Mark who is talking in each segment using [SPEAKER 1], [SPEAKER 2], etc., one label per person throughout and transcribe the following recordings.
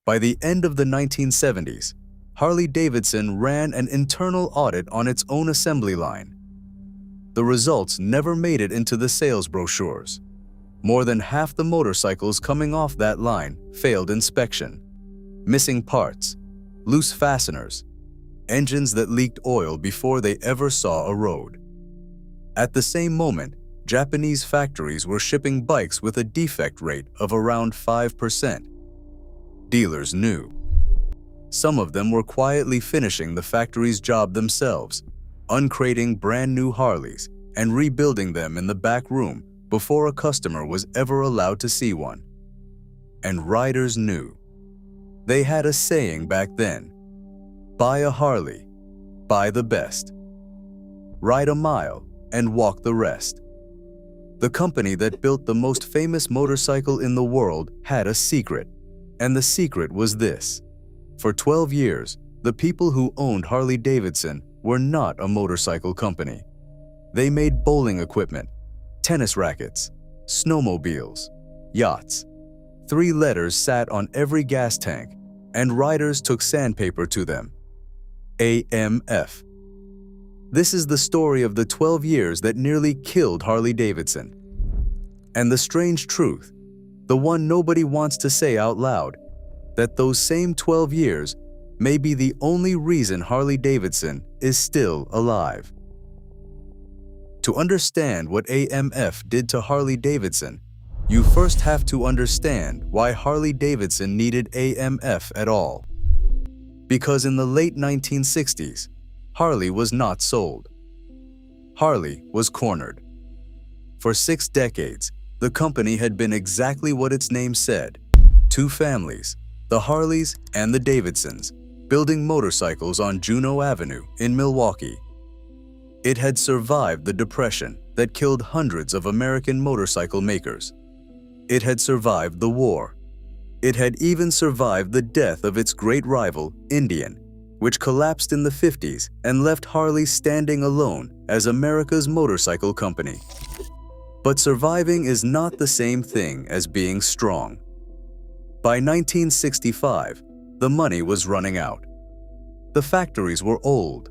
[SPEAKER 1] By the end of the 1970s, Harley-Davidson ran an internal audit on its own assembly line. The results never made it into the sales brochures. More than half the motorcycles coming off that line failed inspection. Missing parts, loose fasteners, engines that leaked oil before they ever saw a road. At the same moment, Japanese factories were shipping bikes with a defect rate of around 5%. Dealers knew. Some of them were quietly finishing the factory's job themselves, uncrating brand new Harleys and rebuilding them in the back room before a customer was ever allowed to see one. And riders knew. They had a saying back then: buy a Harley, buy the best. Ride a mile and walk the rest. The company that built the most famous motorcycle in the world had a secret, and the secret was this. For 12 years, the people who owned Harley-Davidson were not a motorcycle company. They made bowling equipment, tennis rackets, snowmobiles, yachts. 3 letters sat on every gas tank, and riders took sandpaper to them. AMF. This is the story of the 12 years that nearly killed Harley-Davidson. And the strange truth, the one nobody wants to say out loud, that those same 12 years may be the only reason Harley-Davidson is still alive. To understand what AMF did to Harley-Davidson, you first have to understand why Harley-Davidson needed AMF at all. Because in the late 1960s, Harley was not sold. Harley was cornered. For 6 decades, the company had been exactly what its name said: 2 families, the Harleys and the Davidsons, building motorcycles on Juneau Avenue in Milwaukee. It had survived the Depression that killed hundreds of American motorcycle makers. It had survived the war. It had even survived the death of its great rival, Indian, which collapsed in the 50s and left Harley standing alone as America's motorcycle company. But surviving is not the same thing as being strong. By 1965, the money was running out. The factories were old.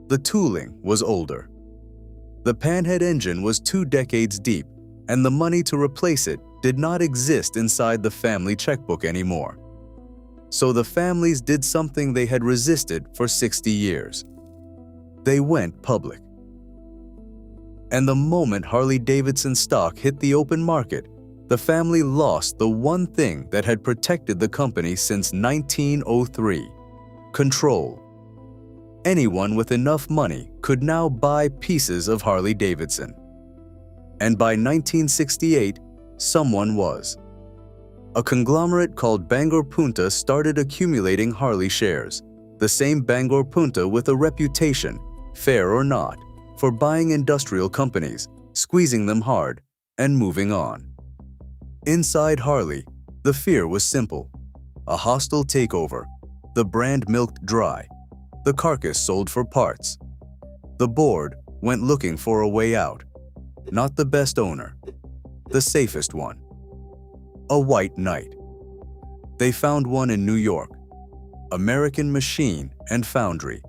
[SPEAKER 1] The tooling was older. The panhead engine was 2 decades deep, and the money to replace it did not exist inside the family checkbook anymore. So the families did something they had resisted for 60 years. They went public. And the moment Harley-Davidson stock hit the open market, the family lost the one thing that had protected the company since 1903: control. Anyone with enough money could now buy pieces of Harley-Davidson. And by 1968, someone was. A conglomerate called Bangor Punta started accumulating Harley shares, the same Bangor Punta with a reputation, fair or not, for buying industrial companies, squeezing them hard, and moving on. Inside Harley, the fear was simple: a hostile takeover, the brand milked dry, the carcass sold for parts. The board went looking for a way out, not the best owner, the safest one. A white knight. They found one in New York, American Machine and Foundry,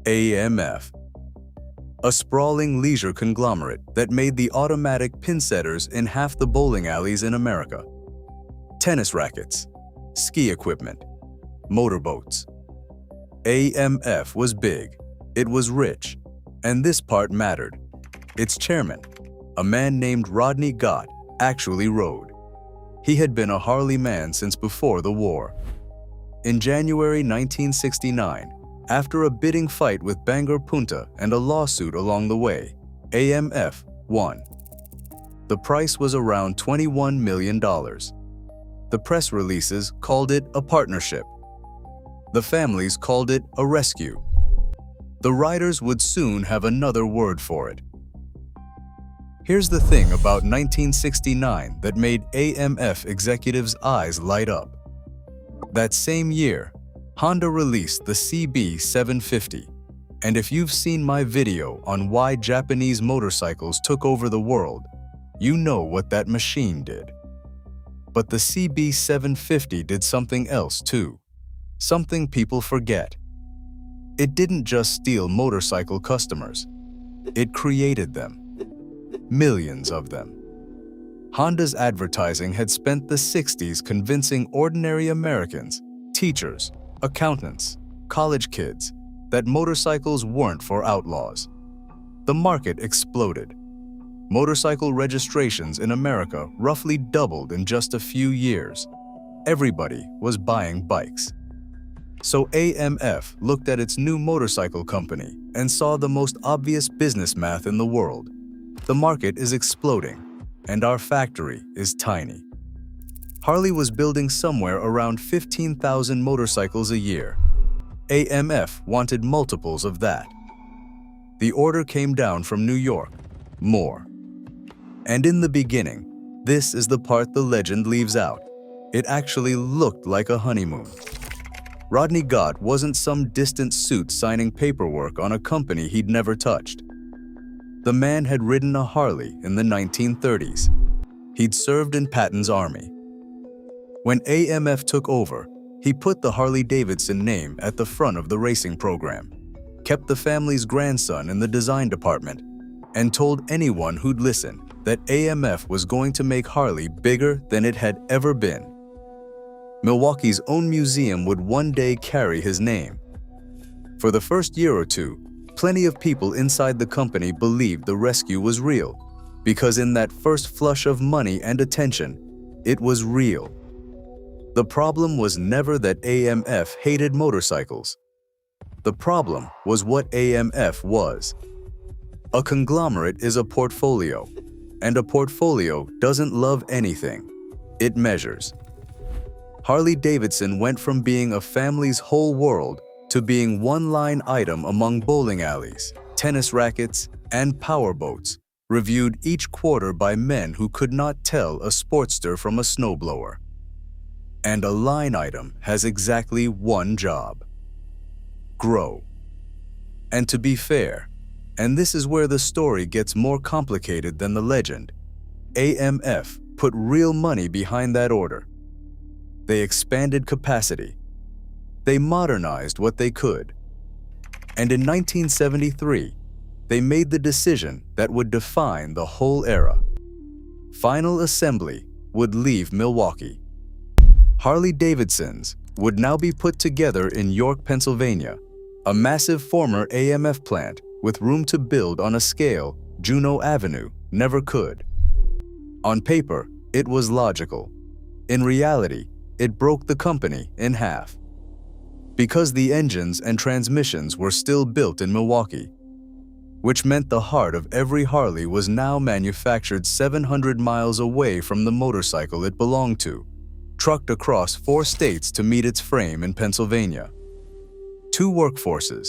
[SPEAKER 1] AMF. A sprawling leisure conglomerate that made the automatic pin setters in half the bowling alleys in America. Tennis rackets, ski equipment, motorboats. AMF was big, it was rich, and this part mattered. Its chairman, a man named Rodney Gott, actually rode. He had been a Harley man since before the war. In January 1969, after a bidding fight with Bangor Punta and a lawsuit along the way, AMF won. The price was around $21 million. The press releases called it a partnership. The families called it a rescue. The riders would soon have another word for it. Here's the thing about 1969 that made AMF executives' eyes light up. That same year, Honda released the CB750, and if you've seen my video on why Japanese motorcycles took over the world, you know what that machine did. But the CB 750 did something else too. Something people forget. It didn't just steal motorcycle customers. It created them. Millions of them. Honda's advertising had spent the 60s convincing ordinary Americans, teachers, accountants, college kids, that motorcycles weren't for outlaws. The market exploded. Motorcycle registrations in America roughly doubled in just a few years. Everybody was buying bikes. So AMF looked at its new motorcycle company and saw the most obvious business math in the world. The market is exploding, and our factory is tiny. Harley was building somewhere around 15,000 motorcycles a year. AMF wanted multiples of that. The order came down from New York. More. And in the beginning, this is the part the legend leaves out. It actually looked like a honeymoon. Rodney Gott wasn't some distant suit signing paperwork on a company he'd never touched. The man had ridden a Harley in the 1930s. He'd served in Patton's army. When AMF took over, he put the Harley-Davidson name at the front of the racing program, kept the family's grandson in the design department, and told anyone who'd listen that AMF was going to make Harley bigger than it had ever been. Milwaukee's own museum would one day carry his name. For the first year or two, plenty of people inside the company believed the rescue was real, because in that first flush of money and attention, it was real. The problem was never that AMF hated motorcycles. The problem was what AMF was. A conglomerate is a portfolio, and a portfolio doesn't love anything. It measures. Harley-Davidson went from being a family's whole world to being one line item among bowling alleys, tennis rackets, and powerboats, reviewed each quarter by men who could not tell a Sportster from a snowblower. And a line item has exactly one job: grow. And to be fair, and this is where the story gets more complicated than the legend, AMF put real money behind that order. They expanded capacity. They modernized what they could. And in 1973, they made the decision that would define the whole era. Final assembly would leave Milwaukee. Harley-Davidsons would now be put together in York, Pennsylvania, a massive former AMF plant with room to build on a scale Juneau Avenue never could. On paper, it was logical. In reality, it broke the company in half. Because the engines and transmissions were still built in Milwaukee, which meant the heart of every Harley was now manufactured 700 miles away from the motorcycle it belonged to, trucked across 4 states to meet its frame in Pennsylvania. 2 workforces,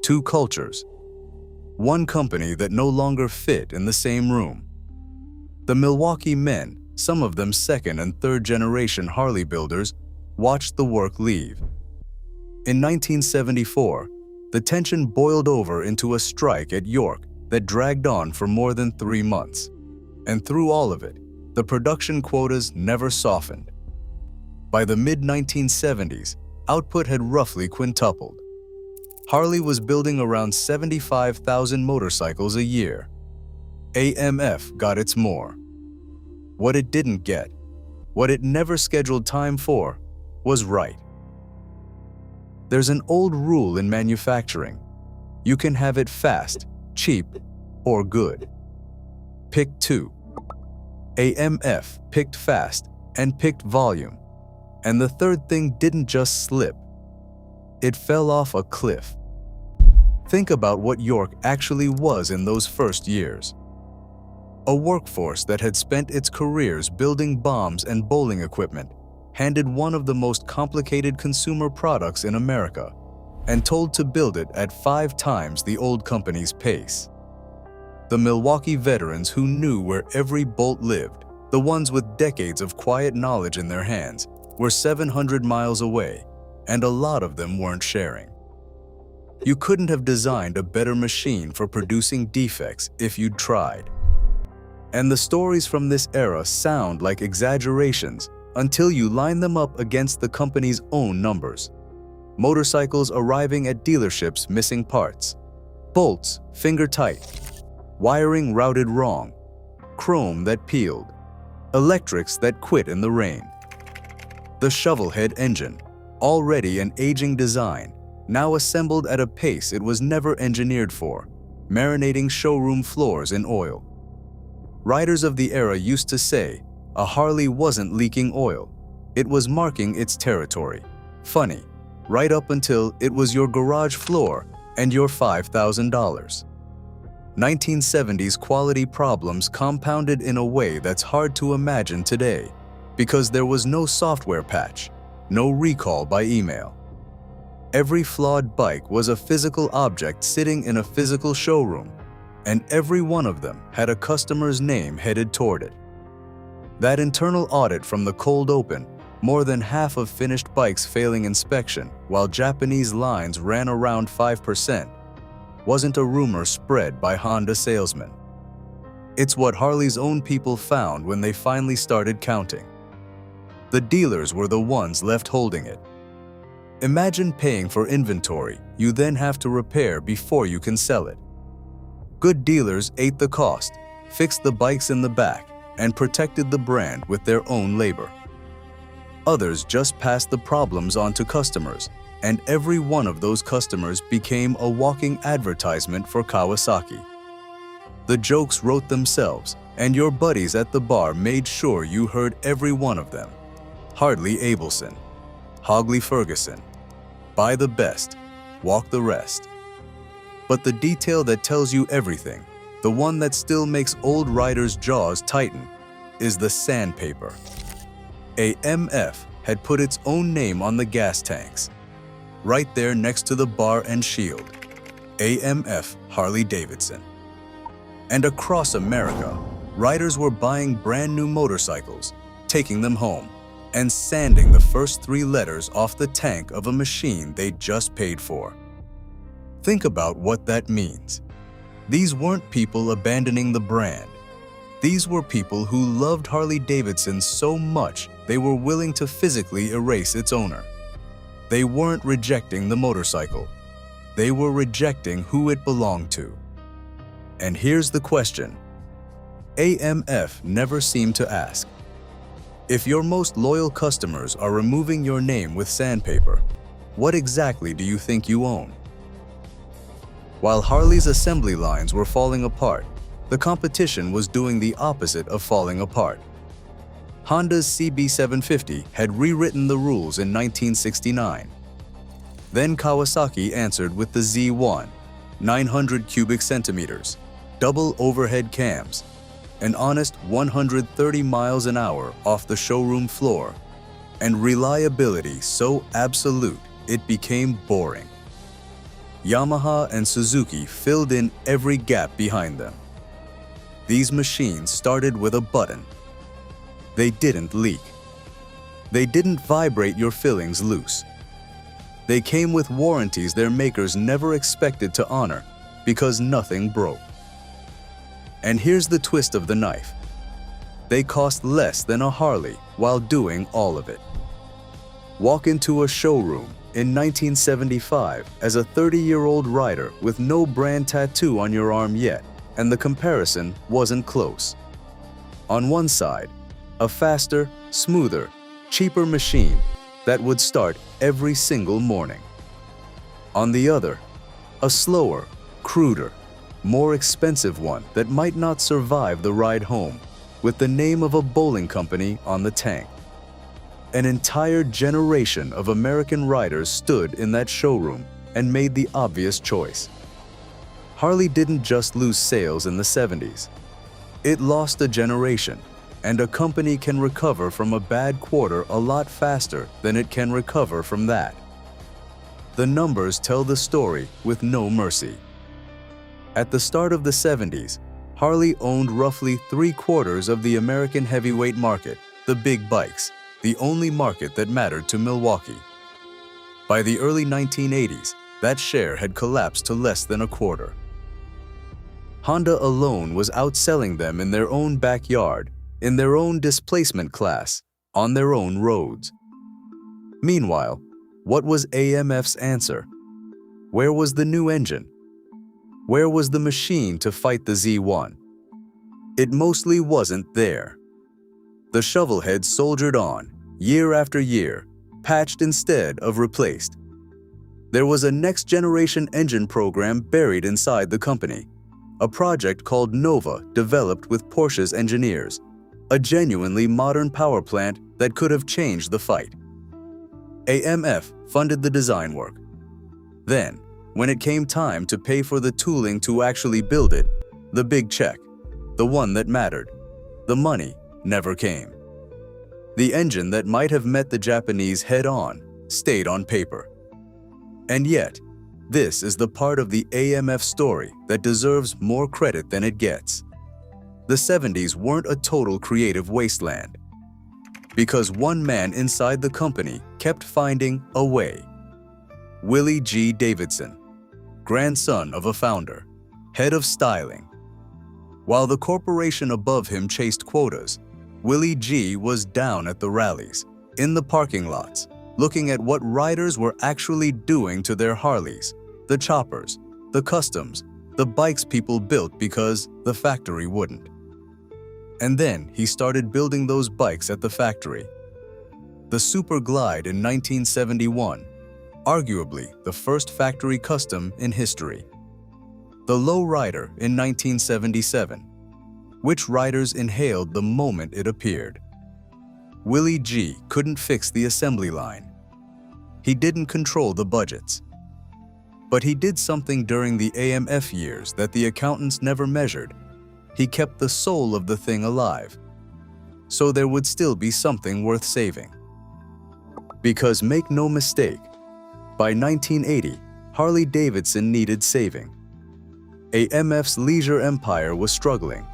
[SPEAKER 1] 2 cultures, 1 company that no longer fit in the same room. The Milwaukee men, some of them 2nd and 3rd generation Harley builders, watched the work leave. In 1974, the tension boiled over into a strike at York that dragged on for more than 3 months. And through all of it, the production quotas never softened. By the mid-1970s, output had roughly quintupled. Harley was building around 75,000 motorcycles a year. AMF got its more. What it didn't get, what it never scheduled time for, was right. There's an old rule in manufacturing. You can have it fast, cheap, or good. Pick 2. AMF picked fast and picked volume. And the third thing didn't just slip. It fell off a cliff. Think about what York actually was in those first years. A workforce that had spent its careers building bombs and bowling equipment, handed one of the most complicated consumer products in America, and told to build it at 5 times the old company's pace. The Milwaukee veterans who knew where every bolt lived, the ones with decades of quiet knowledge in their hands, were 700 miles away, and a lot of them weren't sharing. You couldn't have designed a better machine for producing defects if you'd tried. And the stories from this era sound like exaggerations until you line them up against the company's own numbers. Motorcycles arriving at dealerships missing parts, bolts finger-tight, wiring routed wrong, chrome that peeled, electrics that quit in the rain. The shovelhead engine, already an aging design, now assembled at a pace it was never engineered for, marinating showroom floors in oil. Riders of the era used to say, a Harley wasn't leaking oil, it was marking its territory. Funny, right up until it was your garage floor and your $5,000. 1970s quality problems compounded in a way that's hard to imagine today, because there was no software patch, no recall by email. Every flawed bike was a physical object sitting in a physical showroom, and every one of them had a customer's name headed toward it. That internal audit from the cold open, more than half of finished bikes failing inspection while Japanese lines ran around 5%, wasn't a rumor spread by Honda salesmen. It's what Harley's own people found when they finally started counting. The dealers were the ones left holding it. Imagine paying for inventory you then have to repair before you can sell it. Good dealers ate the cost, fixed the bikes in the back, and protected the brand with their own labor. Others just passed the problems on to customers, and every one of those customers became a walking advertisement for Kawasaki. The jokes wrote themselves, and your buddies at the bar made sure you heard every one of them. Harley-Davidson, Harley-Ferguson, buy the best, walk the rest. But the detail that tells you everything, the one that still makes old riders' jaws tighten, is the sandpaper. AMF had put its own name on the gas tanks, right there next to the bar and shield. AMF Harley-Davidson. And across America, riders were buying brand new motorcycles, taking them home, and sanding the first 3 letters off the tank of a machine they'd just paid for. Think about what that means. These weren't people abandoning the brand. These were people who loved Harley-Davidson so much they were willing to physically erase its owner. They weren't rejecting the motorcycle. They were rejecting who it belonged to. And here's the question AMF never seemed to ask. If your most loyal customers are removing your name with sandpaper, what exactly do you think you own? While Harley's assembly lines were falling apart, the competition was doing the opposite of falling apart. Honda's CB750 had rewritten the rules in 1969. Then Kawasaki answered with the Z1, 900 cubic centimeters, double overhead cams, an honest 130 miles an hour off the showroom floor, and reliability so absolute it became boring. Yamaha and Suzuki filled in every gap behind them. These machines started with a button. They didn't leak. They didn't vibrate your fillings loose. They came with warranties their makers never expected to honor because nothing broke. And here's the twist of the knife. They cost less than a Harley while doing all of it. Walk into a showroom in 1975 as a 30-year-old rider with no brand tattoo on your arm yet, and the comparison wasn't close. On one side, a faster, smoother, cheaper machine that would start every single morning. On the other, a slower, cruder, more expensive one that might not survive the ride home, with the name of a bowling company on the tank. An entire generation of American riders stood in that showroom and made the obvious choice. Harley didn't just lose sales in the 70s. It lost a generation, and a company can recover from a bad quarter a lot faster than it can recover from that. The numbers tell the story with no mercy. At the start of the 70s, Harley owned roughly 3/4 of the American heavyweight market, the big bikes, the only market that mattered to Milwaukee. By the early 1980s, that share had collapsed to less than 1/4. Honda alone was outselling them in their own backyard, in their own displacement class, on their own roads. Meanwhile, what was AMF's answer? Where was the new engine? Where was the machine to fight the Z1? It mostly wasn't there. The shovelhead soldiered on, year after year, patched instead of replaced. There was a next-generation engine program buried inside the company, a project called Nova developed with Porsche's engineers, a genuinely modern power plant that could have changed the fight. AMF funded the design work. Then, when it came time to pay for the tooling to actually build it, the big check, the one that mattered, the money never came. The engine that might have met the Japanese head-on stayed on paper. And yet, this is the part of the AMF story that deserves more credit than it gets. The 70s weren't a total creative wasteland, because one man inside the company kept finding a way. Willie G. Davidson, grandson of a founder, head of styling. While the corporation above him chased quotas, Willie G. was down at the rallies, in the parking lots, looking at what riders were actually doing to their Harleys, the choppers, the customs, the bikes people built because the factory wouldn't. And then he started building those bikes at the factory. The Super Glide in 1971, arguably the first factory custom in history. The Low Rider in 1977, which riders inhaled the moment it appeared. Willie G. couldn't fix the assembly line. He didn't control the budgets. But he did something during the AMF years that the accountants never measured. He kept the soul of the thing alive, so there would still be something worth saving. Because make no mistake, by 1980, Harley-Davidson needed saving. AMF's leisure empire was struggling.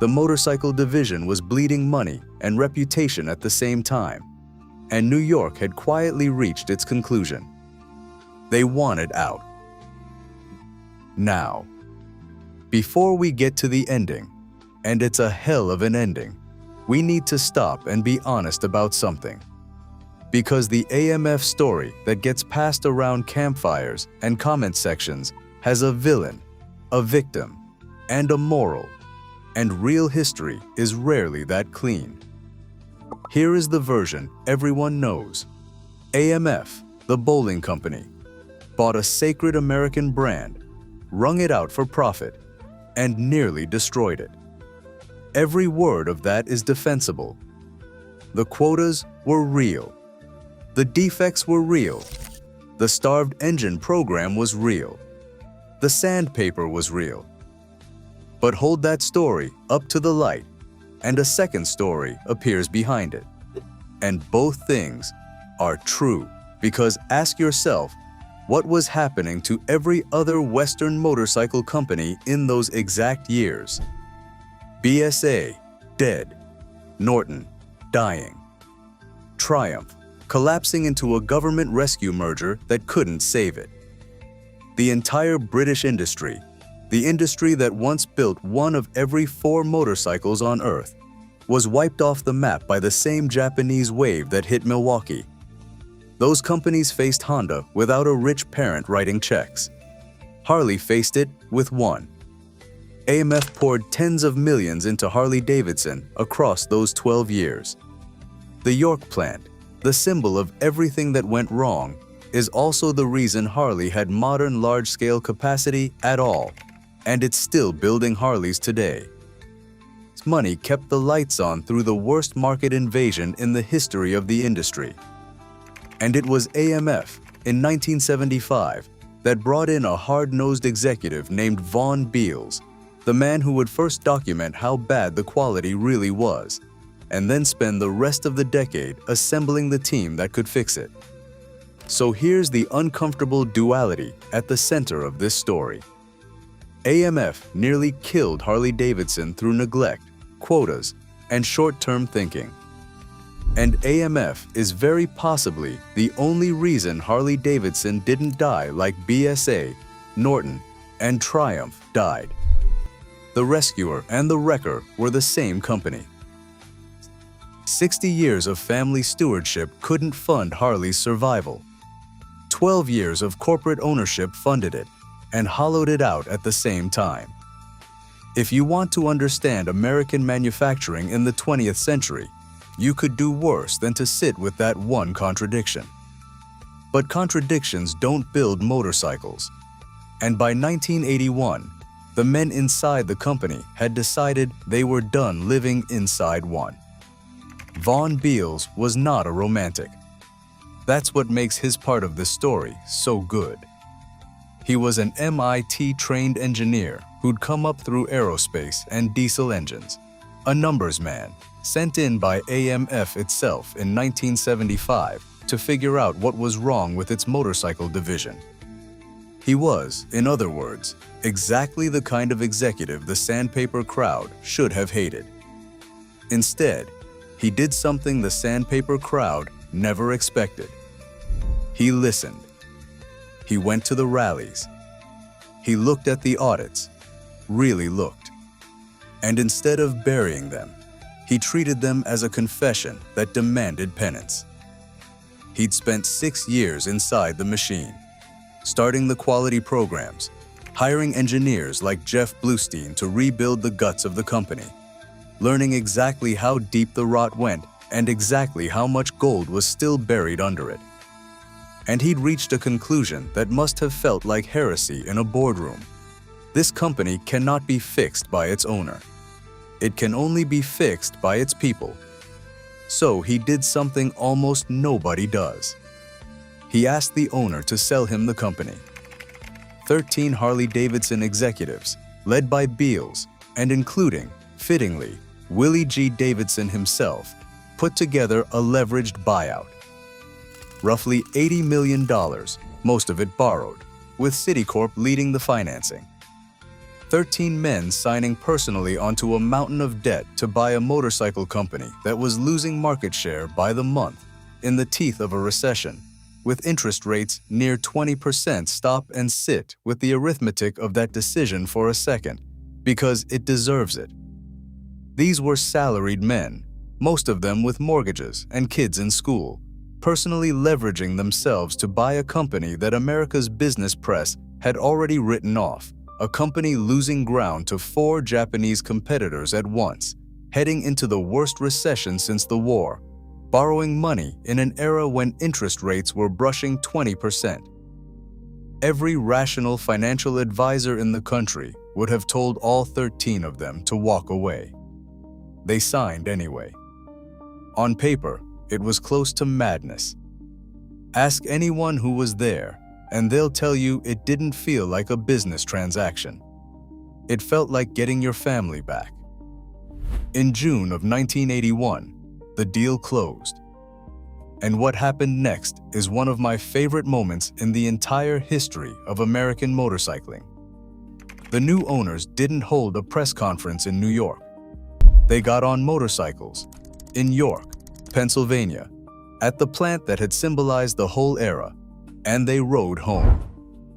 [SPEAKER 1] The motorcycle division was bleeding money and reputation at the same time, and New York had quietly reached its conclusion. They wanted out. Now, before we get to the ending, and it's a hell of an ending, we need to stop and be honest about something. Because the AMF story that gets passed around campfires and comment sections has a villain, a victim, and a moral, and real history is rarely that clean. Here is the version everyone knows. AMF, the bowling company, bought a sacred American brand, wrung it out for profit, and nearly destroyed it. Every word of that is defensible. The quotas were real. The defects were real. The starved engine program was real. The sandpaper was real. But hold that story up to the light, and a second story appears behind it. And both things are true, because ask yourself, what was happening to every other Western motorcycle company in those exact years? BSA, dead. Norton, dying. Triumph, collapsing into a government rescue merger that couldn't save it. The entire British industry, the industry that once built one of every 4 motorcycles on Earth, was wiped off the map by the same Japanese wave that hit Milwaukee. Those companies faced Honda without a rich parent writing checks. Harley faced it with one. AMF poured tens of millions into Harley-Davidson across those 12 years. The York plant, the symbol of everything that went wrong, is also the reason Harley had modern large-scale capacity at all, and it's still building Harleys today. Its money kept the lights on through the worst market invasion in the history of the industry. And it was AMF, in 1975, that brought in a hard-nosed executive named Vaughn Beals, the man who would first document how bad the quality really was, and then spend the rest of the decade assembling the team that could fix it. So here's the uncomfortable duality at the center of this story. AMF nearly killed Harley-Davidson through neglect, quotas, and short-term thinking. And AMF is very possibly the only reason Harley-Davidson didn't die like BSA, Norton, and Triumph died. The rescuer and the wrecker were the same company. 60 years of family stewardship couldn't fund Harley's survival. 12 years of corporate ownership funded it and hollowed it out at the same time. If you want to understand American manufacturing in the 20th century, you could do worse than to sit with that one contradiction. But contradictions don't build motorcycles. And by 1981, the men inside the company had decided they were done living inside one. Von Beals was not a romantic. That's what makes his part of the story so good. He was an MIT-trained engineer who'd come up through aerospace and diesel engines, a numbers man sent in by AMF itself in 1975 to figure out what was wrong with its motorcycle division. He was, in other words, exactly the kind of executive the sandpaper crowd should have hated. Instead, he did something the sandpaper crowd never expected. He listened. He went to the rallies. He looked at the audits, really looked. And instead of burying them, he treated them as a confession that demanded penance. He'd spent 6 years inside the machine, starting the quality programs, hiring engineers like Jeff Bluestein to rebuild the guts of the company, learning exactly how deep the rot went and exactly how much gold was still buried under it. And he'd reached a conclusion that must have felt like heresy in a boardroom. This company cannot be fixed by its owner. It can only be fixed by its people. So he did something almost nobody does. He asked the owner to sell him the company. 13 Harley-Davidson executives, led by Beals, and including, fittingly, Willie G. Davidson himself, put together a leveraged buyout. Roughly $80 million, most of it borrowed, with Citicorp leading the financing. 13 men signing personally onto a mountain of debt to buy a motorcycle company that was losing market share by the month in the teeth of a recession, with interest rates near 20%. Stop and sit with the arithmetic of that decision for a second, because it deserves it. These were salaried men, most of them with mortgages and kids in school, personally leveraging themselves to buy a company that America's business press had already written off, a company losing ground to 4 Japanese competitors at once, heading into the worst recession since the war, borrowing money in an era when interest rates were brushing 20%. Every rational financial advisor in the country would have told all 13 of them to walk away. They signed anyway. On paper, it was close to madness. Ask anyone who was there, and they'll tell you it didn't feel like a business transaction. It felt like getting your family back. In June of 1981, the deal closed. And what happened next is one of my favorite moments in the entire history of American motorcycling. The new owners didn't hold a press conference in New York. They got on motorcycles in York, Pennsylvania, at the plant that had symbolized the whole era, and they rode home.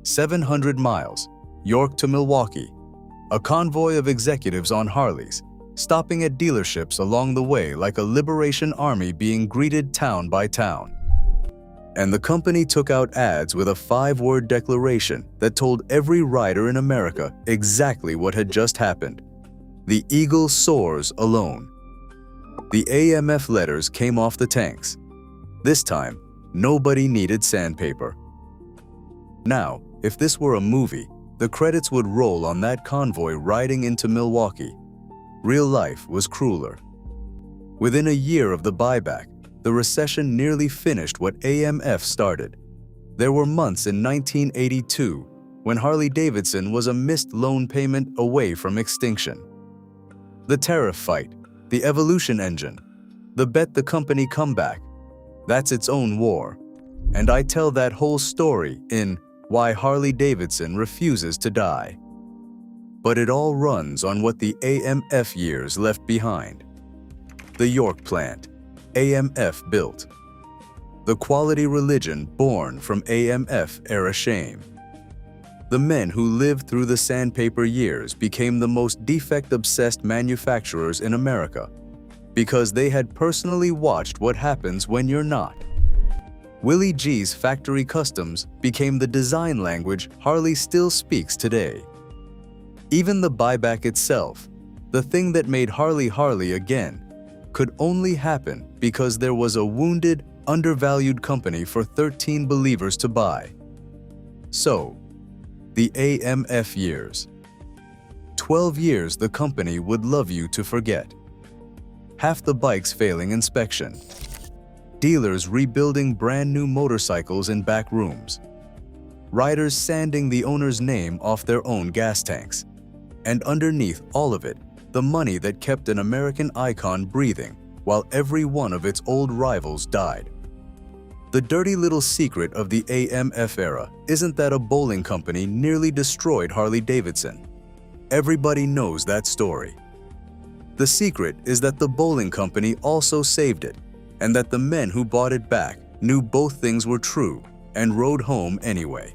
[SPEAKER 1] 700 miles, York to Milwaukee, a convoy of executives on Harleys, stopping at dealerships along the way like a liberation army being greeted town by town. And the company took out ads with a 5-word declaration that told every rider in America exactly what had just happened. The eagle soars alone. The AMF letters came off the tanks. This time, nobody needed sandpaper. Now, if this were a movie, the credits would roll on that convoy riding into Milwaukee. Real life was crueler. Within a year of the buyback, the recession nearly finished what AMF started. There were months in 1982 when Harley-Davidson was a missed loan payment away from extinction. The tariff fight, the evolution engine, the bet the company comeback, that's its own war. And I tell that whole story in Why Harley-Davidson Refuses to Die. But it all runs on what the AMF years left behind. The York plant, AMF built. The quality religion born from AMF era shame. The men who lived through the sandpaper years became the most defect-obsessed manufacturers in America because they had personally watched what happens when you're not. Willie G's factory customs became the design language Harley still speaks today. Even the buyback itself, the thing that made Harley Harley again, could only happen because there was a wounded, undervalued company for 13 believers to buy. So, the AMF years. 12 years the company would love you to forget. Half the bikes failing inspection. Dealers rebuilding brand new motorcycles in back rooms. Riders sanding the owner's name off their own gas tanks. And underneath all of it, the money that kept an American icon breathing while every one of its old rivals died. The dirty little secret of the AMF era isn't that a bowling company nearly destroyed Harley-Davidson. Everybody knows that story. The secret is that the bowling company also saved it, and that the men who bought it back knew both things were true and rode home anyway.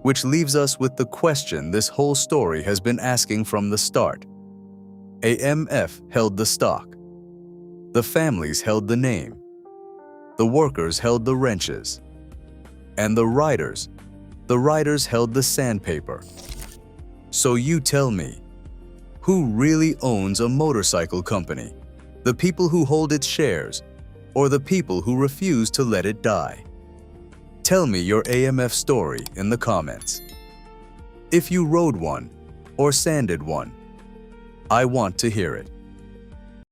[SPEAKER 1] Which leaves us with the question this whole story has been asking from the start. AMF held the stock. The families held the name. The workers held the wrenches. And the riders held the sandpaper. So you tell me, who really owns a motorcycle company? The people who hold its shares, or the people who refuse to let it die? Tell me your AMF story in the comments. If you rode one or sanded one, I want to hear it.